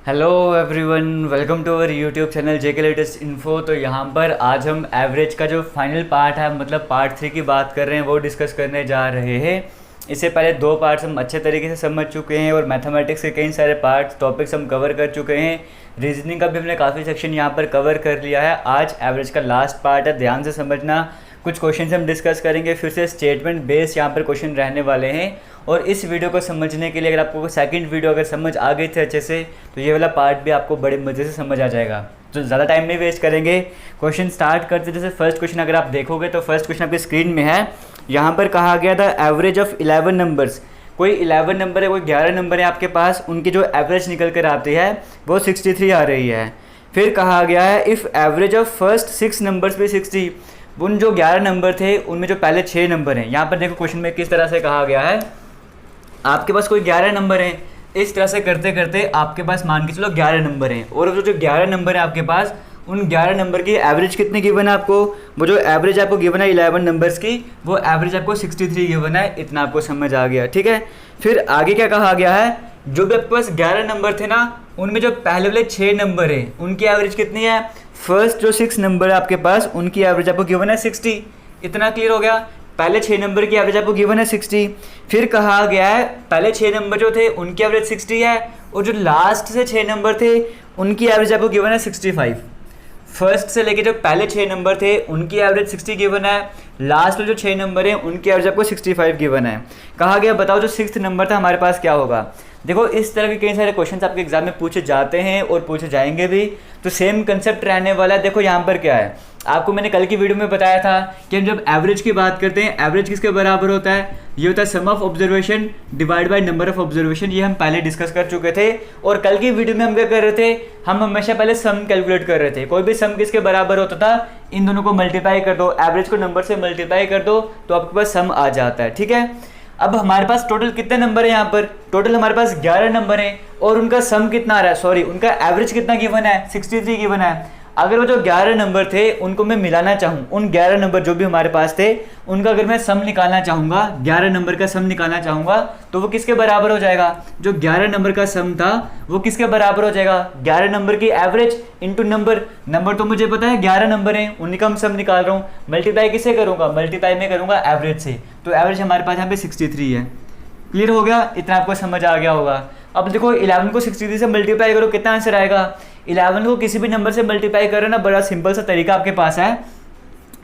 Hello everyone, welcome to our YouTube channel JK latest info. तो यहाँ पर आज हम एवरेज का जो फाइनल पार्ट है, मतलब पार्ट 3 की बात कर रहे हैं, वो डिस्कस करने जा रहे हैं। इससे पहले 2 पार्ट्स हम अच्छे तरीके से समझ चुके हैं और मैथमेटिक्स के कई सारे पार्ट्स टॉपिक्स हम कवर कर चुके हैं। रीजनिंग का भी हमने काफ़ी सेक्शन यहाँ पर कवर कर लिया है। आज एवरेज का लास्ट पार्ट है, ध्यान से समझना। कुछ क्वेश्चन हम डिस्कस करेंगे, फिर से स्टेटमेंट बेस्ड यहाँ पर क्वेश्चन रहने वाले हैं। और इस वीडियो को समझने के लिए अगर आपको सेकंड वीडियो अगर समझ आ गई थी अच्छे से, तो ये वाला पार्ट भी आपको बड़े मज़े से समझ आ जाएगा। तो ज़्यादा टाइम नहीं वेस्ट करेंगे, क्वेश्चन स्टार्ट करते। जैसे फर्स्ट क्वेश्चन अगर आप देखोगे तो फर्स्ट क्वेश्चन आपकी स्क्रीन में है। यहाँ पर कहा गया था एवरेज ऑफ 11 नंबर्स। कोई 11 नंबर है, कोई 11 नंबर है आपके पास, उनकी जो एवरेज निकल कर आती है वो 63 आ रही है। फिर कहा गया है if average of first 6 numbers भी 60। उन जो 11 नंबर थे उनमें जो पहले 6 नंबर हैं, यहाँ पर देखो क्वेश्चन में किस तरह से कहा गया है। आपके पास कोई 11 नंबर हैं, इस तरह से करते करते आपके पास मान के चलो 11 नंबर हैं, और जो 11 नंबर है आपके पास, उन 11 नंबर की एवरेज कितनी गिवन है आपको। वो जो एवरेज आपको गिवन है 11 नंबर्स की, वो एवरेज आपको 63 गिवन है। इतना आपको समझ आ गया, ठीक है। फिर आगे क्या कहा गया है, जो भी आपके पास 11 नंबर थे ना, उनमें जो पहले वाले 6 नंबर हैं उनकी एवरेज कितनी है। फर्स्ट जो 6 नंबर है आपके पास, उनकी एवरेज आपको गिवन है 60। इतना क्लियर हो गया। पहले 6 नंबर की एवरेज आपको गिवन है 60। फिर कहा गया है पहले 6 नंबर जो थे उनकी एवरेज 60 है, और जो लास्ट से 6 नंबर थे उनकी एवरेज आपको गिवन है 65। फर्स्ट से लेके जो पहले 6 नंबर थे उनकी एवरेज 60 गिवन है, लास्ट में जो 6 नंबर हैं उनकी एवरेज आपको 65 गिवन है। कहा गया बताओ जो 6th नंबर था हमारे पास क्या होगा। देखो इस तरह के कई सारे क्वेश्चंस आपके एग्जाम में पूछे जाते हैं और पूछे जाएंगे भी, तो सेम कंसेप्ट रहने वाला है। देखो यहाँ पर क्या है, आपको मैंने कल की वीडियो में बताया था कि हम जब एवरेज की बात करते हैं, एवरेज किसके बराबर होता है, ये होता है sum of observation divide by number of observation. ये हम पहले डिस्कस कर चुके थे। और कल की वीडियो में हम क्या कर रहे थे, हम हमेशा पहले सम कैलकुलेट कर रहे थे। कोई भी सम किसके बराबर होता था, इन दोनों को मल्टीप्लाई कर दो, एवरेज को नंबर से मल्टीप्लाई कर दो, तो आपके पास सम आ जाता है, ठीक है। अब हमारे पास टोटल कितने नंबर है, यहाँ पर टोटल हमारे पास 11 नंबर हैं, और उनका सम कितना आ रहा है, सॉरी उनका एवरेज कितना गिवन है, 63 गिवन है। अगर वो जो 11 नंबर थे उनको मैं मिलाना चाहूँ, उन 11 नंबर जो भी हमारे पास थे उनका अगर मैं सम निकालना चाहूँगा, 11 नंबर का सम निकालना चाहूँगा, तो वो किसके बराबर हो जाएगा। जो 11 नंबर का सम था वो किसके बराबर हो जाएगा, 11 नंबर की एवरेज इंटू नंबर तो मुझे पता है 11 नंबर हैं, उन्हीं का हम सम निकाल रहा हूँ। मल्टीप्लाई किससे करूँगा, मल्टीप्लाई में करूँगा एवरेज से, तो एवरेज हमारे पास यहाँ पे 63 है। क्लियर हो गया, इतना आपको समझ आ गया होगा। अब देखो 11 को 63 से मल्टीप्लाई करो, कितना आंसर आएगा। 11 को किसी भी नंबर से मल्टीप्लाई करो ना, बड़ा सिंपल सा तरीका आपके पास है।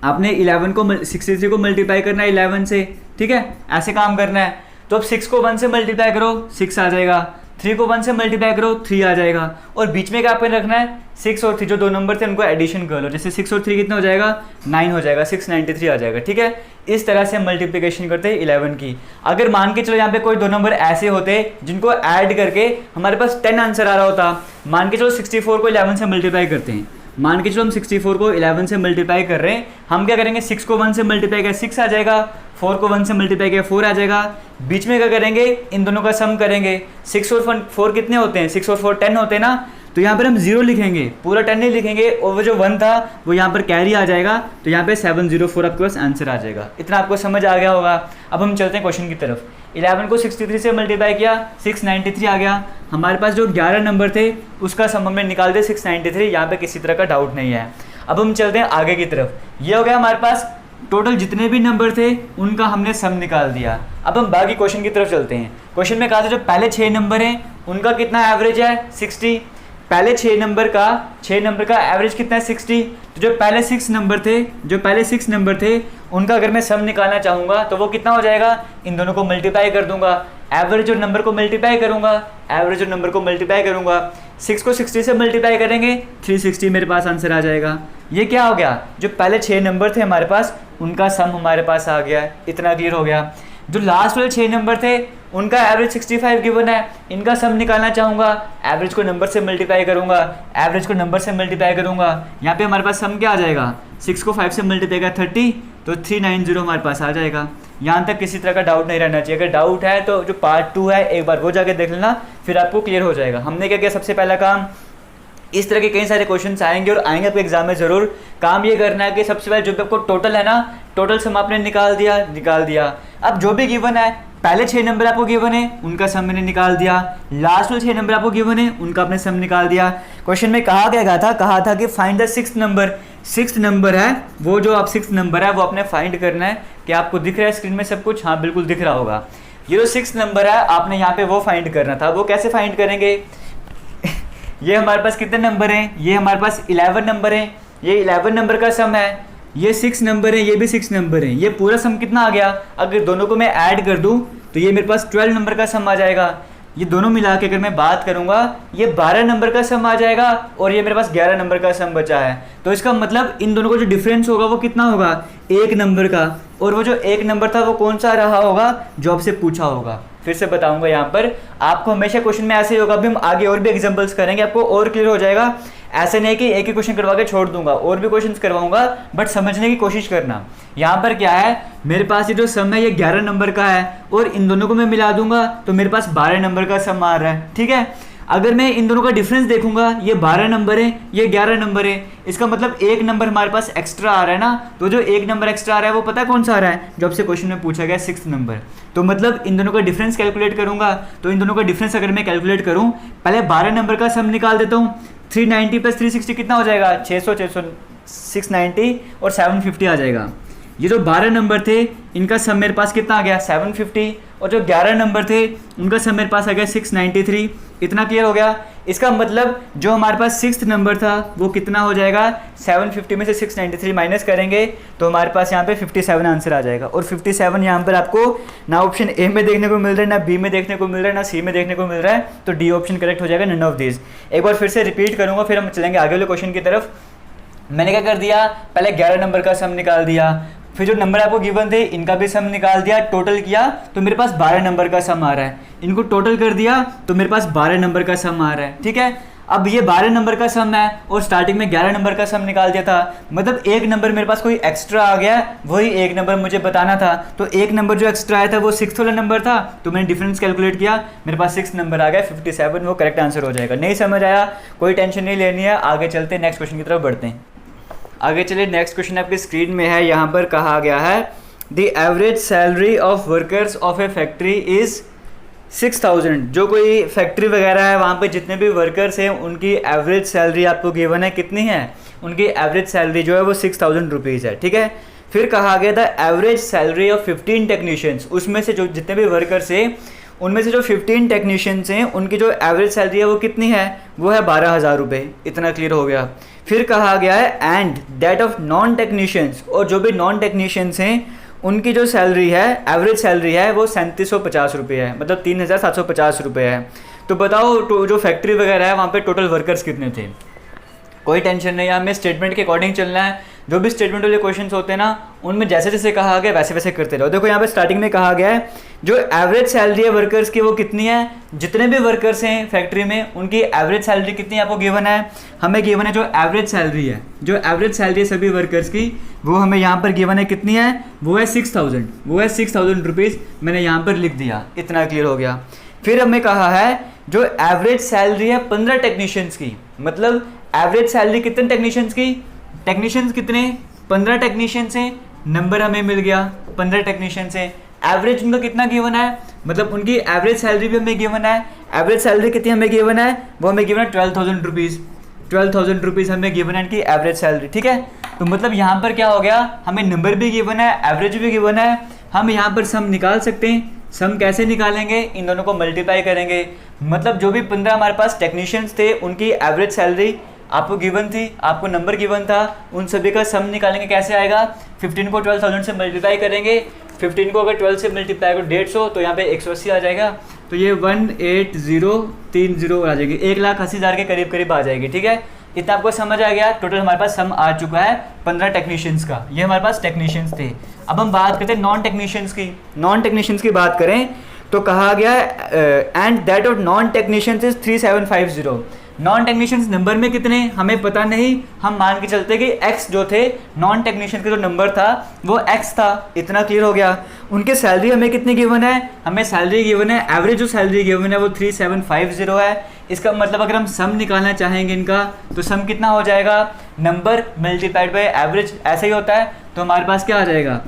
आपने 11 को 63 को मल्टीप्लाई करना है 11 से, ठीक है, ऐसे काम करना है। तो अब 6 को 1 से मल्टीप्लाई करो, 6 आ जाएगा। 3 को 1 से मल्टीप्लाई करो, 3 आ जाएगा। और बीच में क्या आपको रखना है, 6 और 3 जो 2 नंबर थे उनको एडिशन कर लो। जैसे 6 और 3 कितना हो जाएगा, 9 हो जाएगा, 693 आ जाएगा, ठीक है। इस तरह से मल्टीप्लिकेशन करते हैं 11 की। अगर मान के चलो यहाँ पे कोई 2 नंबर ऐसे होते जिनको ऐड करके हमारे पास 10 आंसर आ रहा होता। मान के चलो 64 को 11 से मल्टीप्लाई करते हैं, मान के चलो हम 64 को 11 से मल्टीप्लाई कर रहे हैं। हम क्या करेंगे, 6 को 1 से मल्टीप्लाई किया 6 आ जाएगा, 4 को 1 से मल्टीप्लाई किया 4 आ जाएगा। बीच में क्या करेंगे, इन दोनों का सम करेंगे। 6 और 4 कितने होते हैं, 6 और 4 10 होते हैं ना, तो यहाँ पर हम 0 लिखेंगे, पूरा 10 नहीं लिखेंगे, और वो जो 1 था वो यहाँ पर कैरी आ जाएगा, तो यहाँ पे 704 आपके पास आंसर आ जाएगा। इतना आपको समझ आ गया होगा। अब हम चलते हैं क्वेश्चन की तरफ। 11 को 63 से मल्टीप्लाई किया, 693 आ गया। हमारे पास जो 11 नंबर थे उसका सम हमने निकाल दिया 693, यहाँ पे किसी तरह का डाउट नहीं है। अब हम चलते हैं आगे की तरफ। ये हो गया हमारे पास टोटल जितने भी नंबर थे उनका हमने सम निकाल दिया। अब हम बाकी क्वेश्चन की तरफ चलते हैं। क्वेश्चन में कहा था जो पहले 6 नंबर हैं उनका कितना एवरेज है, 60। पहले 6 नंबर का एवरेज कितना है, 60। तो जो पहले 6 नंबर थे उनका अगर मैं सम निकालना चाहूँगा तो वो कितना हो जाएगा, इन दोनों को मल्टीप्लाई कर दूंगा, एवरेज और नंबर को मल्टीप्लाई करूँगा, 6 को 60 से मल्टीप्लाई करेंगे, 360 मेरे पास आंसर आ जाएगा। ये क्या हो गया, जो पहले 6 नंबर थे हमारे पास उनका सम हमारे पास आ गया। इतना क्लियर हो गया। जो लास्ट वाले 6 नंबर थे उनका एवरेज 65 गिवन है, इनका सम निकालना चाहूँगा, एवरेज को नंबर से मल्टीप्लाई करूँगा, यहाँ पे हमारे पास सम क्या आ जाएगा, 6 को 5 से मल्टीप्लाई किया 30, तो 390 हमारे पास आ जाएगा। यहाँ तक किसी तरह का डाउट नहीं रहना चाहिए। अगर डाउट है तो जो पार्ट 2 है एक बार वो जाके देख लेना, फिर आपको क्लियर हो जाएगा। हमने क्या किया, सबसे पहला काम, इस तरह के कई सारे क्वेश्चंस आएंगे और आएंगे आपके एग्जाम में जरूर। काम ये करना है कि सबसे पहले जो भी आपको टोटल है ना, टोटल सम आपने निकाल दिया। अब जो भी गिवन है पहले 6 नंबर आपको गिवन है, उनका सम मैंने निकाल दिया। लास्ट वाले 6 नंबर आपको गिवन है, उनका आपने सम निकाल दिया। क्वेश्चन में कहा था कि find the 6th number. 6th number है वो, जो आप 6th नंबर है वो आपने फाइंड करना है। कि आपको दिख रहा है स्क्रीन में सब कुछ? हाँ बिल्कुल दिख रहा होगा। ये जो 6th नंबर है आपने यहाँ पे वो फाइंड करना था। वो कैसे फाइंड करेंगे? ये हमारे पास कितने नंबर हैं? ये हमारे पास 11 नंबर हैं। ये 11 नंबर का सम है। ये 6 नंबर है, ये भी 6 नंबर है। ये पूरा सम कितना आ गया? अगर दोनों को मैं ऐड कर दूं तो ये मेरे पास 12 नंबर का सम आ जाएगा। ये दोनों मिला के अगर मैं बात करूंगा ये 12 नंबर का सम आ जाएगा और ये मेरे पास 11 नंबर का सम बचा है। तो इसका मतलब इन दोनों का जो डिफरेंस होगा वो कितना होगा? 1 नंबर का। और वो जो 1 नंबर था वो कौन सा रहा होगा? जो आपसे पूछा होगा। फिर से बताऊंगा, यहाँ पर आपको हमेशा क्वेश्चन में ऐसे ही होगा। अभी हम आगे और भी एग्जांपल्स करेंगे, आपको और क्लियर हो जाएगा। ऐसे नहीं कि एक ही क्वेश्चन करवा के छोड़ दूंगा, और भी क्वेश्चंस करवाऊंगा, बट समझने की कोशिश करना। यहाँ पर क्या है, मेरे पास ये जो सम है ये 11 नंबर का है और इन दोनों को मैं मिला दूंगा तो मेरे पास 12 नंबर का सम आ रहा है। ठीक है, अगर मैं इन दोनों का डिफरेंस देखूंगा, ये 12 नंबर है, ये 11 नंबर है। इसका मतलब 1 नंबर हमारे पास एक्स्ट्रा आ रहा है ना। तो जो 1 नंबर एक्स्ट्रा आ रहा है वो पता है कौन सा आ रहा है? जो आपसे क्वेश्चन में पूछा गया 6th नंबर। तो मतलब इन दोनों का डिफरेंस कैलकुलेट करूंगा, तो इन दोनों का डिफरेंस अगर मैं कैलकुलेट करूं, पहले 12 नंबर का सम निकाल देता हूं। 390 प्लस 360 कितना हो जाएगा? 600 690 और 750 आ जाएगा। ये जो 12 नंबर थे इनका सम मेरे पास कितना आ गया? 750। और जो 11 नंबर थे उनका सम मेरे पास आ गया 693। इतना क्लियर हो गया? इसका मतलब जो हमारे पास 6th नंबर था वो कितना हो जाएगा? 750 में से 693 माइनस करेंगे तो हमारे पास यहाँ पे 57 आंसर आ जाएगा। और 57 यहाँ पर आपको ना ऑप्शन ए में देखने को मिल रहा है, ना बी में देखने को मिल रहा है, ना सी में देखने को मिल रहा है। तो डी ऑप्शन करेक्ट हो जाएगा, नन ऑफ दिस। एक बार फिर से रिपीट करूँगा, फिर हम चलेंगे आगे वाले क्वेश्चन की तरफ। मैंने क्या कर दिया? पहले 11 नंबर का सम निकाल दिया, फिर जो नंबर आपको गिवन थे इनका भी सम निकाल दिया, टोटल किया तो मेरे पास 12 नंबर का सम आ रहा है। इनको टोटल कर दिया तो मेरे पास 12 नंबर का सम आ रहा है। ठीक है, अब ये 12 नंबर का सम है और स्टार्टिंग में 11 नंबर का सम निकाल दिया था। मतलब 1 नंबर मेरे पास कोई एक्स्ट्रा आ गया, वही 1 नंबर मुझे बताना था। तो 1 नंबर जो एक्स्ट्रा आया था वो 6th वाला नंबर था, तो मैंने डिफरेंस कैलकुलेट किया, मेरे पास 6 नंबर आ गया 57। वो करेक्ट आंसर हो जाएगा। नहीं समझ आया कोई टेंशन नहीं लेनी है, आगे चलते हैं, नेक्स्ट क्वेश्चन की तरफ बढ़ते हैं। आगे चलिए, नेक्स्ट क्वेश्चन आपकी स्क्रीन में है। यहाँ पर कहा गया है the average salary of workers of A factory is 6000। जो कोई फैक्ट्री वगैरह है वहाँ पे जितने भी वर्कर्स हैं उनकी एवरेज सैलरी आपको गिवन है। कितनी है? उनकी एवरेज सैलरी जो है वो 6000 रुपीज़ है। ठीक है, फिर कहा गया था एवरेज सैलरी ऑफ 15 टेक्नीशियंस। उसमें से जो जितने भी वर्कर्स हैं उनमें से जो 15 टेक्नीशियंस हैं उनकी जो एवरेज सैलरी है वो कितनी है? वो है 12000 रुपये। इतना क्लियर हो गया। फिर कहा गया है and that of non technicians, और जो भी नॉन टेक्नीशियंस हैं उनकी जो सैलरी है, एवरेज सैलरी है वो 3750 रुपये है, मतलब 3750 रुपये है। तो बताओ जो फैक्ट्री वगैरह है वहाँ पे टोटल वर्कर्स कितने थे? कोई टेंशन नहीं है, हमें स्टेटमेंट के अकॉर्डिंग चलना है। जो भी स्टेटमेंट वाले क्वेश्चंस होते हैं ना उनमें जैसे जैसे कहा गया वैसे वैसे करते रहो। देखो यहाँ पे स्टार्टिंग में कहा गया है जो एवरेज सैलरी है वर्कर्स की वो कितनी है? जितने भी वर्कर्स हैं फैक्ट्री में उनकी एवरेज सैलरी कितनी है आपको गिवन है? हमें गिवन है जो एवरेज सैलरी है, जो एवरेज सैलरी है सभी वर्कर्स की वो हमें यहाँ पर गिवन है। कितनी है? वो है 6000। वो है 6000 रुपीज़, मैंने यहाँ पर लिख दिया। इतना क्लियर हो गया। फिर हमें कहा है जो एवरेज सैलरी है 15 टेक्नीशियंस की, मतलब एवरेज सैलरी कितने टेक्नीशियंस की? टेक्नीशियंस कितने? 15 टेक्नीशियंस हैं। नंबर हमें मिल गया 15 टेक्नीशियंस हैं। एवरेज उनका कितना गिवन है? मतलब उनकी एवरेज सैलरी भी हमें गिवन है। एवरेज सैलरी कितनी हमें गिवन है? वो हमें गिवन है 12000 रुपीज़। 12000 रुपीज़ हमें गिवन है इनकी एवरेज सैलरी। ठीक है, तो मतलब यहाँ पर क्या हो गया, हमें नंबर भी गिवन है, एवरेज भी गिवन है। हम यहाँ पर सम निकाल सकते हैं। सम कैसे निकालेंगे? इन दोनों को मल्टीप्लाई करेंगे। मतलब जो भी 15 हमारे पास टेक्नीशियंस थे उनकी एवरेज सैलरी आपको गिवन थी, आपको नंबर गिवन था, उन सभी का सम निकालेंगे। कैसे आएगा? 15 को 12000 से मल्टीप्लाई करेंगे। 15 को अगर 12 से मल्टीप्लाई करो 150 तो यहाँ पे 180 आ जाएगा। तो ये 18030 आ जाएगी, 1,80,000 के करीब करीब आ जाएगी। ठीक है, इतना आपको समझ आ गया। टोटल हमारे पास सम आ चुका है 15 टेक्नीशियंस का। ये हमारे पास टेक्नीशियंस थे। अब हम बात करते हैं नॉन टेक्नीशियंस की। नॉन टेक्नीशियंस की बात करें तो कहा गया and that of non technicians is 3750। Non technicians number में कितने हमें पता नहीं, हम मान के चलते कि x जो थे नॉन टेक्नीशियन का जो नंबर था वो x था। इतना क्लियर हो गया। उनके सैलरी हमें कितनी गिवन है? हमें सैलरी गिवन है, एवरेज जो सैलरी गिवन है वो 3750 है। इसका मतलब अगर हम सम निकालना चाहेंगे इनका तो सम कितना हो जाएगा? नंबर मल्टीप्लाइड बाय एवरेज, ऐसा ही होता है। तो हमारे पास क्या आ जाएगा?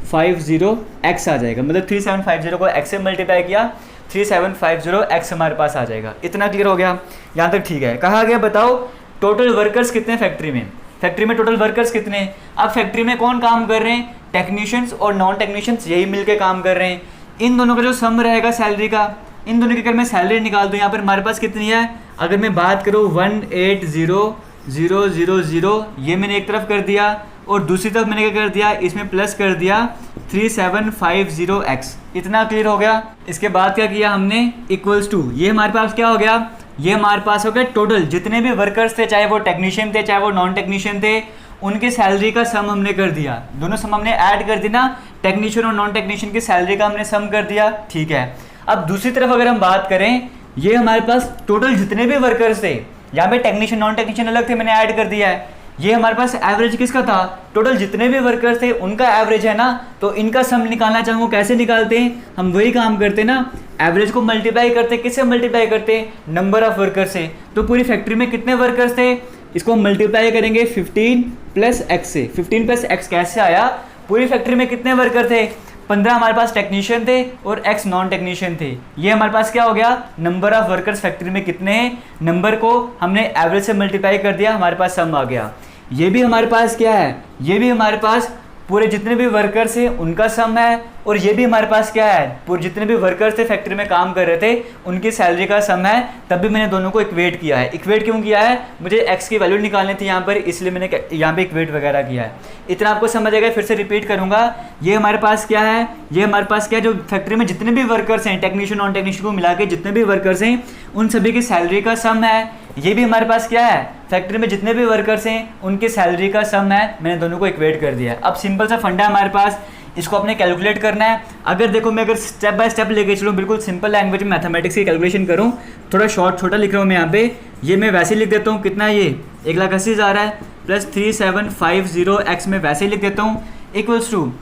3750x आ जाएगा, मतलब 3750 को x से मल्टीप्लाई किया 3750x हमारे पास आ जाएगा। इतना क्लियर हो गया, यहाँ तक ठीक है। कहा गया बताओ टोटल वर्कर्स कितने फैक्ट्री में, फैक्ट्री में टोटल वर्कर्स कितने। अब फैक्ट्री में कौन काम कर रहे हैं, टेक्नीशियंस और नॉन टेक्नीशियंस यही मिलके काम कर रहे हैं। इन दोनों का जो सम रहेगा सैलरी का, इन दोनों की अगर मैं सैलरी निकाल दूँ यहाँ पर हमारे पास कितनी है, अगर मैं बात करूँ 180,000 ये मैंने एक तरफ कर दिया और दूसरी तरफ मैंने क्या कर दिया, इसमें प्लस कर दिया 3750x। इतना क्लियर हो गया। इसके बाद क्या किया हमने, इक्वल्स टू, ये हमारे पास क्या हो गया, ये हमारे पास हो गया टोटल जितने भी वर्कर्स थे, चाहे वो टेक्नीशियन थे चाहे वो नॉन टेक्नीशियन थे, उनकी सैलरी का सम हमने कर दिया। दोनों सम हमने ऐड कर दी ना, टेक्नीशियन और नॉन टेक्नीशियन की सैलरी का हमने सम कर दिया, ठीक है। अब दूसरी तरफ अगर हम बात करें, ये हमारे पास टोटल जितने भी वर्कर्स थे, यहाँ पे टेक्नीशियन नॉन टेक्नीशियन अलग थे, मैंने ऐड कर दिया है। ये हमारे पास एवरेज किसका था, टोटल जितने भी वर्कर्स थे उनका एवरेज है ना, तो इनका सम निकालना चाहूँ कैसे निकालते हैं, हम वही काम करते ना, एवरेज को मल्टीप्लाई करते, किससे मल्टीप्लाई करते, नंबर ऑफ वर्कर्स से। तो पूरी फैक्ट्री में कितने वर्कर्स थे, इसको मल्टीप्लाई करेंगे 15 प्लस एक्स से। 15 प्लस एक्स कैसे आया, पूरी फैक्ट्री में कितने वर्कर थे, 15 हमारे पास टेक्नीशियन थे और x नॉन टेक्नीशियन थे। ये हमारे पास क्या हो गया, नंबर ऑफ वर्कर्स फैक्ट्री में कितने हैं, नंबर को हमने एवरेज से मल्टीप्लाई कर दिया, हमारे पास सम आ गया। ये भी हमारे पास क्या है, ये भी हमारे पास पूरे जितने भी वर्कर्स हैं उनका सम है, और ये भी हमारे पास क्या है, पूरे जितने भी वर्कर्स थे फैक्ट्री में काम कर रहे थे उनकी सैलरी का सम है। तब भी मैंने दोनों को इक्वेट किया है। इक्वेट क्यों किया है, मुझे x की वैल्यू निकालनी थी यहाँ पर, इसलिए मैंने यहाँ पे इक्वेट वगैरह किया है। इतना आपको समझ आएगा, फिर से रिपीट करूँगा। ये हमारे पास क्या है, ये हमारे पास क्या है, जो फैक्ट्री में जितने भी वर्कर्स हैं, टेक्नीशियन नॉन टेक्नीशियन को मिला के जितने भी वर्कर्स हैं उन सभी की सैलरी का सम है। ये भी हमारे पास क्या है, फैक्ट्री में जितने भी वर्कर्स हैं उनकी सैलरी का सम है। मैंने दोनों को इक्वेट कर दिया है। अब सिंपल सा फंडा है हमारे पास, इसको अपने कैलकुलेट करना है। अगर देखो मैं अगर स्टेप बाय स्टेप लेके चलूँ, बिल्कुल सिंपल लैंग्वेज में मैथमेटिक्स की कैलकुलेशन करूँ, थोड़ा छोटा लिख रहा हूँ मैं यहाँ पे, ये मैं वैसे लिख देता हूँ, कितना ये 1,80,000 है प्लस 3750x में वैसे लिख देता हूँ, इक्वल्स टू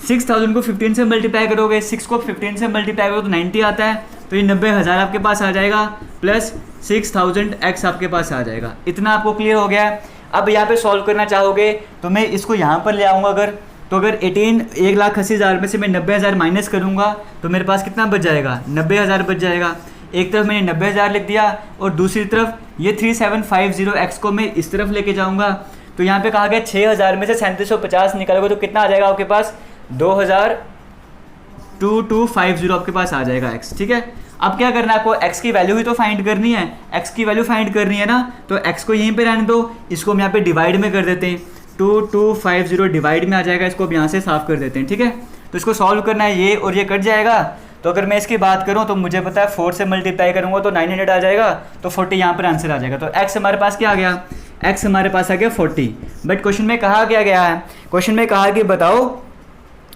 6000 को 15 से मल्टीप्लाई करोगे, 6 को 15 से मल्टीप्लाई करोगे तो 90 आता है, तो ये 90,000 आपके पास आ जाएगा प्लस 6000x आपके पास आ जाएगा। इतना आपको क्लियर हो गया है। अब यहाँ पे सॉल्व करना चाहोगे तो मैं इसको यहाँ पर ले आऊँगा, अगर 1,80,000 में से मैं 90,000 माइनस करूँगा तो मेरे पास कितना बच जाएगा, 90,000 बच जाएगा। एक तरफ मैंने 90,000 लिख दिया और दूसरी तरफ ये 3750x को मैं इस तरफ लेके जाऊँगा, तो यहाँ पे कहा गया 6,000 में से 3750 निकालोगे तो कितना आ जाएगा आपके पास, 2250 आपके पास आ जाएगा x, ठीक है। अब क्या करना है आपको, x की वैल्यू ही तो फाइंड करनी है, x की वैल्यू फाइंड करनी है ना, तो x को यहीं पे रहने दो, इसको हम यहाँ पे डिवाइड में कर देते हैं, 2250 डिवाइड में आ जाएगा, इसको अब यहाँ से साफ कर देते हैं, ठीक है। तो इसको सॉल्व करना है, ये और ये कट जाएगा, तो अगर मैं इसकी बात करूँ तो मुझे पता है 4 से मल्टीप्लाई करूँगा तो 900 आ जाएगा, तो 40 यहाँ पर आंसर आ जाएगा। तो x हमारे पास क्या आ गया, x हमारे पास आ गया 40। बट क्वेश्चन में कहा क्या गया है, क्वेश्चन में कहा कि बताओ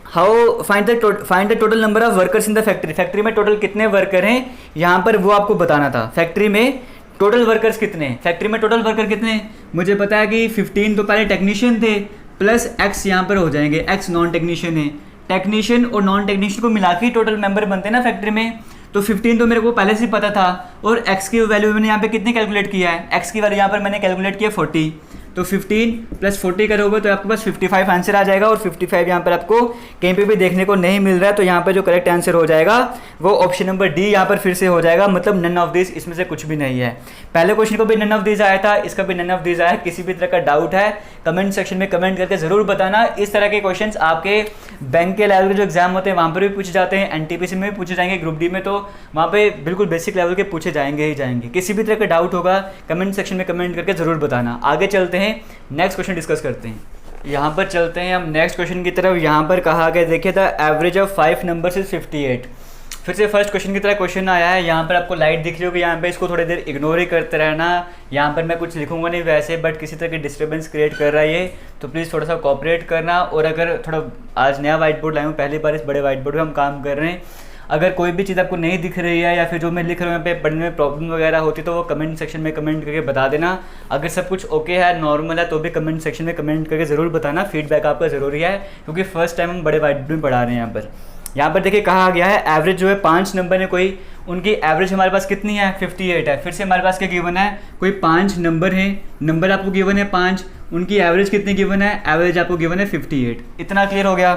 how find the total number of workers in the factory. Factory में टोटल कितने वर्कर हैं, यहाँ पर वो आपको बताना था। फैक्ट्री में टोटल वर्कर्स कितने हैं, फैक्ट्री में टोटल वर्कर कितने हैं, मुझे पता है कि 15 तो पहले टेक्नीशियन थे प्लस x यहाँ पर हो जाएंगे, x नॉन टेक्नीशियन है। टेक्नीशियन और नॉन टेक्नीशियन को मिला के टोटल मेंबर बनते हैं ना फैक्ट्री में, तो 15 तो मेरे को पहले से पता था, और x की वैल्यू मैंने यहाँ पे कितनी कैलकुलेट किया है, x की वैल्यू यहाँ पर मैंने कैलकुलेट किया 40, तो 15 प्लस 40 करोगे तो आपके पास 55 आंसर आ जाएगा, और 55 यहाँ पर आपको कहीं पे भी देखने को नहीं मिल रहा है, तो यहाँ पर जो करेक्ट आंसर हो जाएगा वो ऑप्शन नंबर डी यहाँ पर फिर से हो जाएगा, मतलब नन ऑफ दिस, इसमें से कुछ भी नहीं है। पहले क्वेश्चन को भी नन ऑफ दिस आया था, इसका भी नन ऑफ दिस आया है। किसी भी तरह का डाउट है कमेंट सेक्शन में कमेंट करके ज़रूर बताना। इस तरह के क्वेश्चन आपके बैंक के लेवल के जो एग्जाम होते हैं वहाँ पर भी पूछे जाते हैं, एनटीपीसी में भी पूछे जाएंगे, ग्रुप डी में तो वहाँ पे बिल्कुल बेसिक लेवल के पूछे जाएंगे ही जाएंगे। किसी भी तरह का डाउट होगा कमेंट सेक्शन में कमेंट करके ज़रूर बताना। आगे चलते हैं, नेक्स्ट क्वेश्चन डिस्कस करते हैं। यहाँ पर चलते हैं हम नेक्स्ट क्वेश्चन की तरफ। यहाँ पर कहा गया, देखिए the average of 5 numbers is 58। फिर से फर्स्ट क्वेश्चन की तरह क्वेश्चन आया है। यहाँ पर आपको लाइट दिख रही होगी, यहाँ पे इसको थोड़ी देर इग्नोर ही करते रहना। यहाँ पर मैं कुछ लिखूंगा नहीं वैसे, बट किसी तरह की डिस्टर्बेंस क्रिएट कर रहा है ये, तो प्लीज़ थोड़ा सा कोऑपरेट करना। और अगर थोड़ा आज नया वाइट बोर्ड लाया हूँ, पहली बार इस बड़े वाइट बोर्ड पर हम काम कर रहे हैं, अगर कोई भी चीज़ आपको नहीं दिख रही है या फिर जो मैं लिख रहा हूँ यहाँ पे पढ़ने में प्रॉब्लम वगैरह होती है तो वो कमेंट सेक्शन में कमेंट करके बता देना। अगर सब कुछ ओके है, नॉर्मल है, तो भी कमेंट सेक्शन में कमेंट करके ज़रूर बताना। फीडबैक आपका ज़रूरी है क्योंकि फर्स्ट टाइम हम बड़े वाइट बोर्ड में पढ़ा रहे हैं। यहाँ पर देखिए कहा गया है एवरेज जो है 5 नंबर है कोई, उनकी एवरेज हमारे पास कितनी है 58 है। फिर से हमारे पास क्या गिवन है, कोई 5 नंबर है, नंबर आपको गिवन है 5, उनकी एवरेज कितनी गिवन है, एवरेज आपको गिवन है 58। इतना क्लियर हो गया।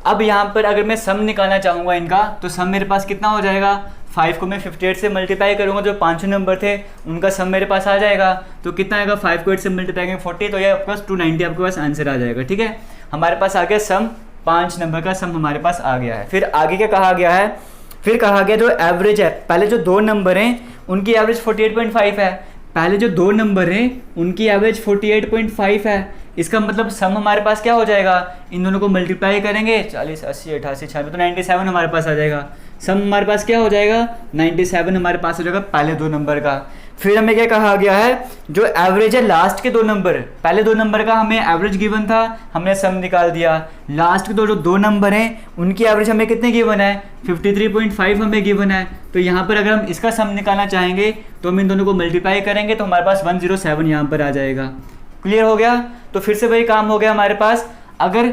अब यहाँ पर अगर मैं सम निकालना चाहूँगा इनका, तो सम मेरे पास कितना हो जाएगा, 5 को मैं 58 से मल्टीप्लाई करूँगा, जो 5 नंबर थे उनका सम मेरे पास आ जाएगा। तो कितना आएगा, 5 को 8 से मल्टीप्लाई करेंगे 40, तो ये आपके पास 290 आपके पास आंसर आ जाएगा। ठीक है, हमारे पास आ गया सम, 5 नंबर का सम हमारे पास आ गया है। फिर आगे क्या कहा गया है, फिर कहा गया जो एवरेज है, पहले जो 2 नंबर हैं उनकी एवरेज 48.5 है, पहले जो 2 नंबर हैं उनकी एवरेज 48.5 है। इसका मतलब सम हमारे पास क्या हो जाएगा, इन दोनों को मल्टीप्लाई करेंगे 40, 80, 88, 96, तो 97 हमारे पास आ जाएगा। सम हमारे पास क्या हो जाएगा, 97 हमारे पास हो जाएगा पहले 2 नंबर का। फिर हमें क्या कहा गया है, जो एवरेज है लास्ट के 2 नंबर, पहले 2 नंबर का हमें एवरेज गिवन था, हमने सम निकाल दिया। लास्ट के जो 2 नंबर हैं उनकी एवरेज हमें कितने गिवन है, 53.5 हमें गिवन है। तो यहाँ पर अगर हम इसका सम निकालना चाहेंगे तो हम इन दोनों को मल्टीप्लाई करेंगे, तो हमारे पास 107 यहाँ पर आ जाएगा। क्लियर हो गया। तो फिर से वही काम हो गया हमारे पास, अगर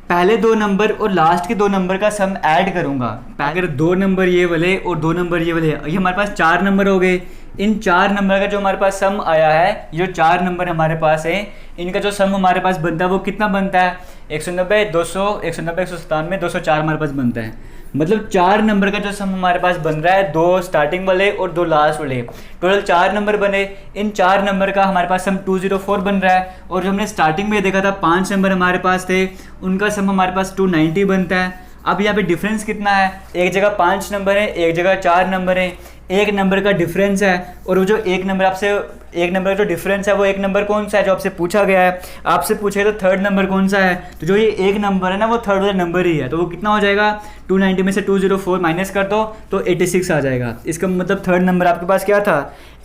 पहले 2 नंबर और लास्ट के 2 नंबर का सम ऐड करूंगा, अगर 2 नंबर ये वाले और 2 नंबर ये वाले, ये हमारे पास 4 नंबर हो गए। इन 4 नंबर का जो हमारे पास सम आया है, जो 4 नंबर हमारे पास है, इनका जो सम हमारे पास बनता है वो कितना बनता है, 190, 200, 190, 197, 204 हमारे पास बनता है। मतलब 4 नंबर का जो सम हमारे पास बन रहा है, 2 स्टार्टिंग वाले और 2 लास्ट वाले, टोटल 4 नंबर बने। इन 4 नंबर का हमारे पास सम 204 बन रहा है, और जो हमने स्टार्टिंग में देखा था 5 नंबर हमारे पास थे, उनका सम हमारे पास 290 बनता है। अब यहाँ पे डिफरेंस कितना है, एक जगह 5 नंबर है, एक जगह 4 नंबर है, 1 नंबर का डिफरेंस है। और वो जो 1 नंबर आपसे, 1 नंबर का जो डिफरेंस है वो 1 नंबर कौन सा है जो आपसे पूछा गया है, आपसे पूछे तो 3rd नंबर कौन सा है, तो जो ये 1 नंबर है ना वो 3rd वाला नंबर ही है। तो वो कितना हो जाएगा, 290 में से 204 माइनस कर दो तो 86 आ जाएगा। इसका मतलब 3rd नंबर आपके पास क्या था,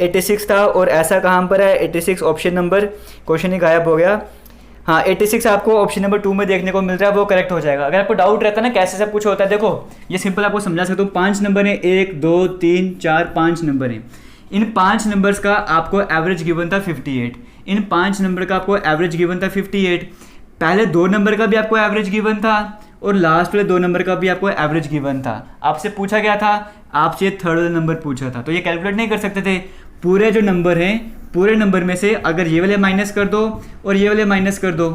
86 था। और ऐसा कहाँ पर है, 86 ऑप्शन नंबर, क्वेश्चन ही गायब हो गया। हाँ, 86 आपको ऑप्शन नंबर 2 में देखने को मिल रहा है, वो करेक्ट हो जाएगा। अगर आपको डाउट रहता है ना कैसे सब कुछ होता है, देखो ये सिंपल आपको समझा सकता हूँ। 5 नंबर है, 1, 2, 3, 4, 5 नंबर है। इन 5 नंबर्स का आपको एवरेज गिवन था 58, इन 5 नंबर का आपको एवरेज गिवन था 58। पहले 2 नंबर का भी आपको एवरेज गिवन था, और लास्ट वाले 2 नंबर का भी आपको एवरेज गिवन था। आपसे पूछा गया था, आपसे 3rd वाला नंबर पूछा था, तो ये कैलकुलेट नहीं कर सकते थे। पूरे जो नंबर हैं, पूरे नंबर में से अगर ये वाले माइनस कर दो और ये वाले माइनस कर दो,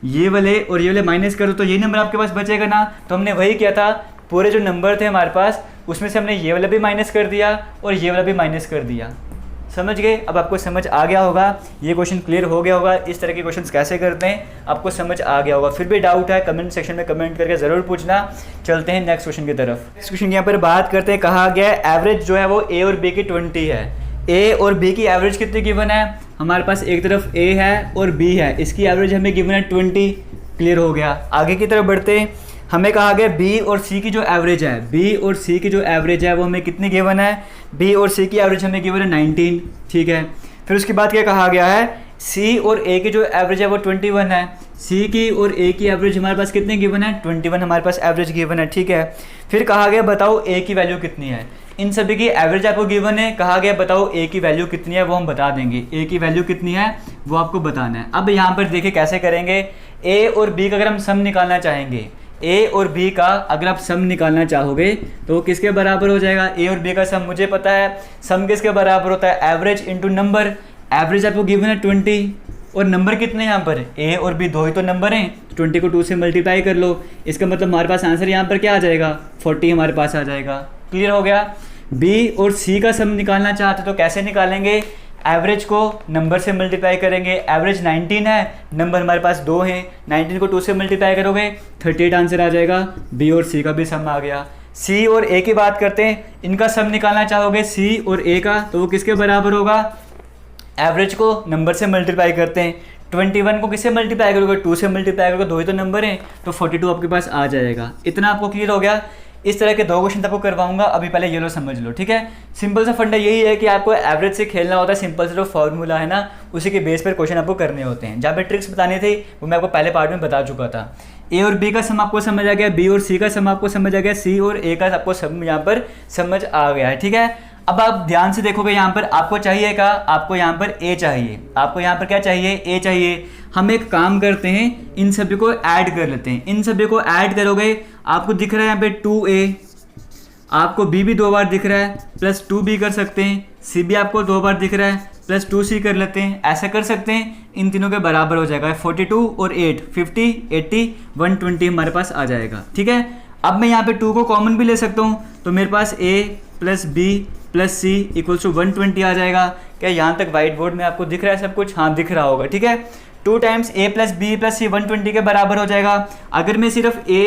ये वाले और ये वाले माइनस कर दो, तो ये नंबर आपके पास बचेगा ना। तो हमने वही किया था, पूरे जो नंबर थे हमारे पास उसमें से हमने ये वाला भी माइनस कर दिया और ये वाला भी माइनस कर दिया। समझ गए। अब आपको समझ आ गया होगा, ये क्वेश्चन क्लियर हो गया होगा, इस तरह के क्वेश्चंस कैसे करते हैं आपको समझ आ गया होगा। फिर भी डाउट है कमेंट सेक्शन में कमेंट करके ज़रूर पूछना। चलते हैं नेक्स्ट क्वेश्चन की तरफ। नेक्स्ट क्वेश्चन यहाँ पर बात करते हैं, कहा गया एवरेज जो है वो ए और बी की 20 है। ए और बी की एवरेज कितनी गिवन है, हमारे पास एक तरफ ए है और बी है, इसकी एवरेज हमें गिवन है 20। क्लियर हो गया। आगे की तरफ बढ़ते हैं, हमें कहा गया बी और सी की जो एवरेज है, बी और सी की जो एवरेज है वो हमें कितनी गिवन है, बी और सी की एवरेज हमें गिवन है 19। ठीक है। फिर उसके बाद क्या कहा गया है, सी और ए की जो एवरेज है वो 21 है। सी की और ए की एवरेज हमारे पास कितने गिवन है, 21 हमारे पास एवरेज गिवन है। ठीक है। फिर कहा गया बताओ ए की वैल्यू कितनी है, इन सभी की एवरेज आपको गिवन है। कहा गया बताओ ए की वैल्यू कितनी है, वो हम बता देंगे। ए की वैल्यू कितनी है वो आपको बताना है। अब यहाँ पर देखिए कैसे करेंगे, ए और बी का अगर हम सम निकालना चाहेंगे, ए और बी का अगर आप सम निकालना चाहोगे तो वो किसके बराबर हो जाएगा, ए और बी का सम मुझे पता है, सम किसके बराबर होता है, एवरेज इंटू नंबर। एवरेज आपको गिवन है 20 और नंबर कितने हैं यहाँ पर, ए और बी दो ही तो नंबर हैं, 20 को 2 से मल्टीप्लाई कर लो। इसका मतलब हमारे पास आंसर यहाँ पर क्या आ जाएगा, 40 हमारे पास आ जाएगा। क्लियर हो गया। बी और सी का सम निकालना चाहते तो कैसे निकालेंगे, एवरेज को नंबर से मल्टीप्लाई करेंगे। एवरेज 19 है, नंबर हमारे पास 2 हैं, 19 को 2 से मल्टीप्लाई करोगे 38 आंसर आ जाएगा। बी और सी का भी सम आ गया। सी और ए की बात करते हैं, इनका सम निकालना चाहोगे सी और ए का तो वो किसके बराबर होगा, एवरेज को नंबर से मल्टीप्लाई करते हैं। 21 को किससे मल्टीप्लाई करोगे, 2 से मल्टीप्लाई करोगे, 2 ही तो नंबर हैं, तो 42 आपके पास आ जाएगा। इतना आपको क्लियर हो गया। इस तरह के 2 क्वेश्चन आपको करवाऊंगा, अभी पहले ये लो समझ लो। ठीक है। सिंपल सा फंडा यही है कि आपको एवरेज से खेलना होता है, सिंपल सा जो फॉर्मूला है ना उसी के बेस पर क्वेश्चन आपको करने होते हैं। जहाँ पे ट्रिक्स बतानी थी वो मैं आपको पहले पार्ट में बता चुका था। ए और बी का सम आपको समझ आ गया, बी और सी का सम आपको समझ आ गया, सी और ए का आपको सम यहाँ पर समझ आ गया है। ठीक है। अब आप ध्यान से देखोगे, यहाँ पर आपको चाहिए क्या, आपको यहाँ पर ए चाहिए, आपको यहाँ पर क्या चाहिए, ए चाहिए। हम एक काम करते हैं, इन सभी को ऐड कर लेते हैं। इन सभी को ऐड करोगे आपको दिख रहा है यहाँ पे 2a आपको बी भी 2 बार दिख रहा है, प्लस 2b कर सकते हैं, सी भी आपको 2 बार दिख रहा है, प्लस 2c कर लेते हैं, ऐसा कर सकते हैं। इन तीनों के बराबर हो जाएगा 42 और 8 50 80 120 हमारे पास आ जाएगा। ठीक है, अब मैं यहाँ पे 2 को कॉमन भी ले सकता हूँ, तो मेरे पास a plus B plus C equals to 120 आ जाएगा। क्या यहाँ तक वाइट बोर्ड में आपको दिख रहा है सब कुछ? हाँ दिख रहा होगा। ठीक है, 2 times a plus B plus C 120 के बराबर हो जाएगा। अगर मैं सिर्फ a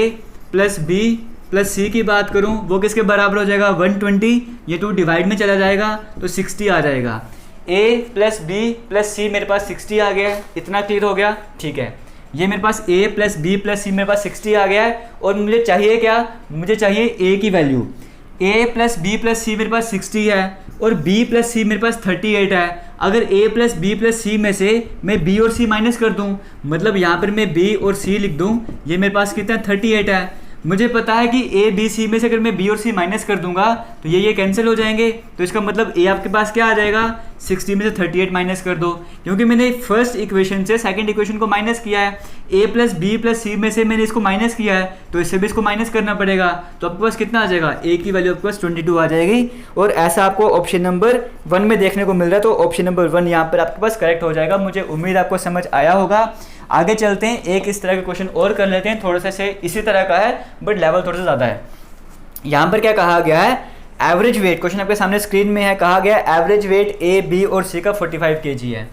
plus B plus C की बात करूं, वो किसके बराबर हो जाएगा? 120। ये 2 डिवाइड में चला जाएगा तो 60 आ जाएगा। a plus B plus C मेरे पास 60 आ गया है। इतना क्लियर हो गया? ठीक है, ये मेरे पास a plus B plus C मेरे पास 60 आ गया है। और मुझे चाहिए क्या? मुझे चाहिए a की value. a plus B plus C मेरे पास 60 है और b प्लस सी मेरे पास 38 है। अगर a प्लस बी प्लस सी में से मैं b और c माइनस कर दूं, मतलब यहाँ पर मैं b और c लिख दूं, ये मेरे पास कितना 38 है। मुझे पता है कि a b c में से अगर मैं b और c माइनस कर दूंगा तो ये कैंसिल हो जाएंगे। तो इसका मतलब a आपके पास क्या आ जाएगा? 60 में से 38 माइनस कर दो, क्योंकि मैंने फर्स्ट इक्वेशन से सेकंड इक्वेशन को माइनस किया है। a प्लस बी प्लस सी में से मैंने इसको माइनस किया है, तो इससे भी इसको माइनस करना पड़ेगा। तो आपके पास कितना आ जाएगा? a की वैल्यू आपके पास 22 आ जाएगी। और ऐसा आपको ऑप्शन नंबर 1 में देखने को मिल रहा है, तो ऑप्शन नंबर 1 यहाँ पर आपके पास करेक्ट हो जाएगा। मुझे उम्मीद आपको समझ आया होगा। आगे चलते हैं, एक इस तरह का क्वेश्चन और कर लेते हैं, थोड़ा सा से इसी तरह का है बट लेवल थोड़ा सा ज़्यादा है। यहाँ पर क्या कहा गया है? एवरेज वेट, क्वेश्चन आपके सामने स्क्रीन में है, कहा गया है एवरेज वेट ए बी और सी का 45 kg है।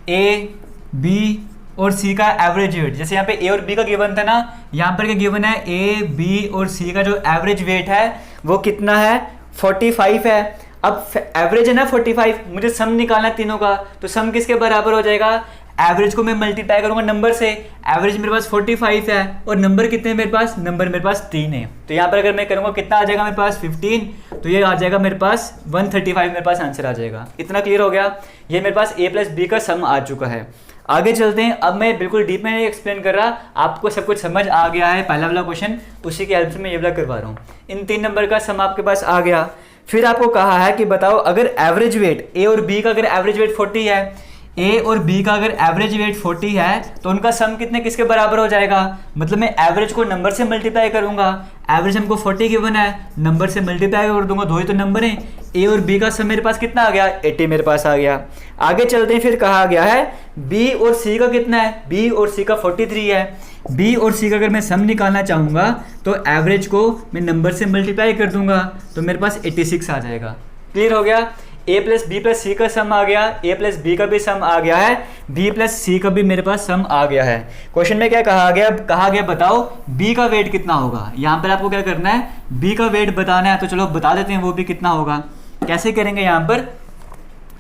ए बी और सी का एवरेज वेट, जैसे यहाँ पे ए और बी का गिवन था ना, यहाँ पर क्या गिवन है? ए बी और सी का जो एवरेज वेट है वो कितना है? 45 है। अब एवरेज है ना 45, मुझे सम निकालना है तीनों का, तो सम किसके बराबर हो जाएगा? एवरेज को मैं मल्टीप्लाई करूंगा नंबर से। एवरेज मेरे पास 45 है और नंबर कितने हैं मेरे पास? नंबर मेरे पास 3 है। तो यहाँ पर अगर मैं करूंगा कितना आ जाएगा मेरे पास? 15। तो ये आ जाएगा मेरे पास 135 मेरे पास आंसर आ जाएगा। इतना क्लियर हो गया? ये मेरे पास a प्लस बी का सम आ चुका है। आगे चलते हैं। अब मैं बिल्कुल डीप में नहीं एक्सप्लेन कर रहा, आपको सब कुछ समझ आ गया है। पहला वाला क्वेश्चन उसी की हेल्प से मैं ये वाला करवा रहा हूँ। इन 3 नंबर का सम आपके पास आ गया। फिर आपको कहा है कि बताओ अगर एवरेज वेट ए और बी का अगर एवरेज वेट 40 है, ए और बी का अगर एवरेज वेट 40 है तो उनका सम कितने किसके बराबर हो जाएगा? मतलब मैं एवरेज को नंबर से मल्टीप्लाई करूंगा। एवरेज हमको 40 गिवन है, नंबर से मल्टीप्लाई कर दूंगा, 2 ही तो नंबर हैं। ए और बी का सम मेरे पास कितना आ गया? 80 मेरे पास आ गया। आगे चलते हैं, फिर कहा गया है बी और सी का कितना है? बी और सी का 43 है। बी और सी का अगर मैं सम निकालना चाहूँगा तो एवरेज को मैं नंबर से मल्टीप्लाई कर दूंगा, तो मेरे पास 86 आ जाएगा। क्लियर हो गया? a प्लस बी प्लस सी का सम आ गया, a प्लस बी का भी सम आ गया है, b प्लस सी का भी मेरे पास सम आ गया है। क्वेश्चन में क्या कहा गया? कहा गया बताओ b का वेट कितना होगा। यहाँ पर आपको क्या करना है? b का वेट बताना है। तो चलो बता देते हैं वो भी कितना होगा। कैसे करेंगे यहाँ पर?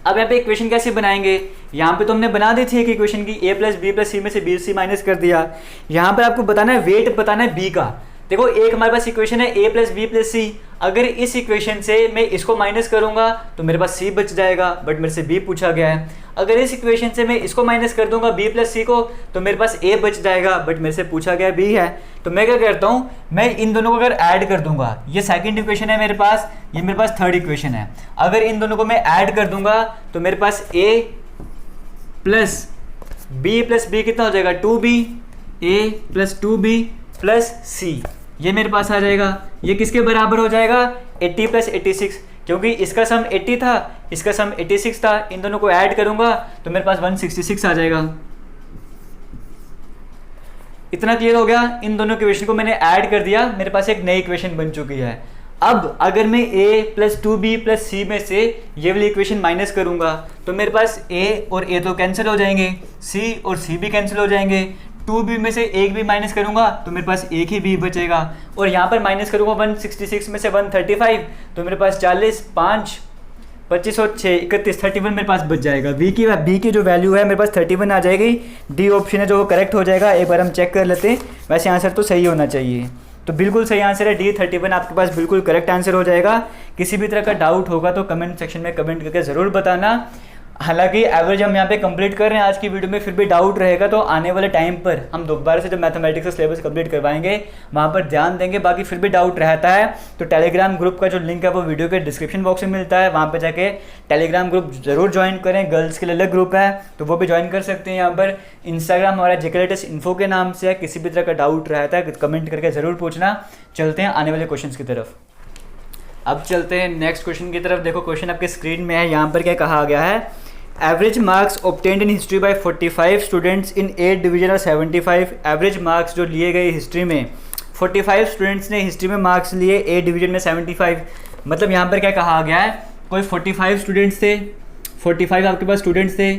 अब यहाँ पे इक्वेशन कैसे बनाएंगे? यहाँ पे तो हमने बना दी थी एक इक्वेशन की, a प्लस बी प्लस सी में से बी सी माइनस कर दिया। यहाँ पर आपको बताना है वेट बताना है b का। देखो एक हमारे पास इक्वेशन है a प्लस बी प्लस सी, अगर इस इक्वेशन से मैं इसको माइनस करूंगा तो मेरे पास c बच जाएगा, बट मेरे से b पूछा गया है। अगर इस इक्वेशन से मैं इसको माइनस कर दूंगा b प्लस सी को, तो मेरे पास a बच जाएगा, बट मेरे से पूछा गया b है। तो मैं क्या करता हूँ? मैं इन दोनों को अगर ऐड कर दूंगा, ये सेकंड इक्वेशन है मेरे पास, ये मेरे पास थर्ड इक्वेशन है। अगर इन दोनों को मैं ऐड कर दूंगा तो मेरे पास a प्लस बी कितना हो जाएगा? 2b, a plus 2b plus c, ये मेरे पास आ जाएगा। ये किसके बराबर हो जाएगा? 80 प्लस 86, क्योंकि इसका सम 80 था, इसका सम 86 था। इन दोनों को ऐड करूंगा तो मेरे पास 166 आ जाएगा। इतना क्लियर हो गया? इन दोनों इक्वेशन को मैंने ऐड कर दिया, मेरे पास एक नई इक्वेशन बन चुकी है। अब अगर मैं a प्लस 2b प्लस सी में से ये वाली इक्वेशन माइनस करूंगा तो मेरे पास a और a तो कैंसिल हो जाएंगे, c और c भी कैंसिल हो जाएंगे। 2b में से एक भी माइनस करूंगा तो मेरे पास एक ही b बचेगा, और यहाँ पर माइनस करूंगा 166 में से 135 तो मेरे पास 40, 5, 25 और 6, 31, 31 मेरे पास बच जाएगा। b की जो वैल्यू है मेरे पास 31 आ जाएगी। डी ऑप्शन है जो वो करेक्ट हो जाएगा। एक बार हम चेक कर लेते हैं, वैसे आंसर तो सही होना चाहिए। तो बिल्कुल सही आंसर है डी 31, आपके पास बिल्कुल करेक्ट आंसर हो जाएगा। किसी भी तरह का डाउट होगा तो कमेंट सेक्शन में कमेंट करके ज़रूर बताना। हालांकि एवरेज हम यहाँ पे कंप्लीट कर रहे हैं आज की वीडियो में, फिर भी डाउट रहेगा तो आने वाले टाइम पर हम दोबारा से जब मैथमेटिक्स का सिलेबस कंप्लीट करवाएंगे वहाँ पर ध्यान देंगे। बाकी फिर भी डाउट रहता है तो टेलीग्राम ग्रुप का जो लिंक है वो वीडियो के डिस्क्रिप्शन बॉक्स में मिलता है, वहाँ पर जाके टेलीग्राम ग्रुप जरूर ज्वाइन करें। गर्ल्स के लिए अलग ग्रुप है तो वो भी ज्वाइन कर सकते हैं। यहाँ पर इंस्टाग्राम हमारा जेके लेटेस्ट इन्फो के नाम से है। किसी भी तरह का डाउट रहता है कमेंट करके ज़रूर पूछना। चलते हैं आने वाले क्वेश्चन की तरफ। अब चलते हैं नेक्स्ट क्वेश्चन की तरफ। देखो क्वेश्चन आपके स्क्रीन में है, यहाँ पर क्या कहा गया है, average marks obtained in history bye 45 students in 8 division और 75। एवरेज मार्क्स जो लिए गए हिस्ट्री में, 45 स्टूडेंट्स ने हिस्ट्री में मार्क्स लिए, 8 डिवीजन में 75। मतलब यहाँ पर क्या कहा गया है, कोई 45 स्टूडेंट्स थे, 45 आपके पास स्टूडेंट्स थे,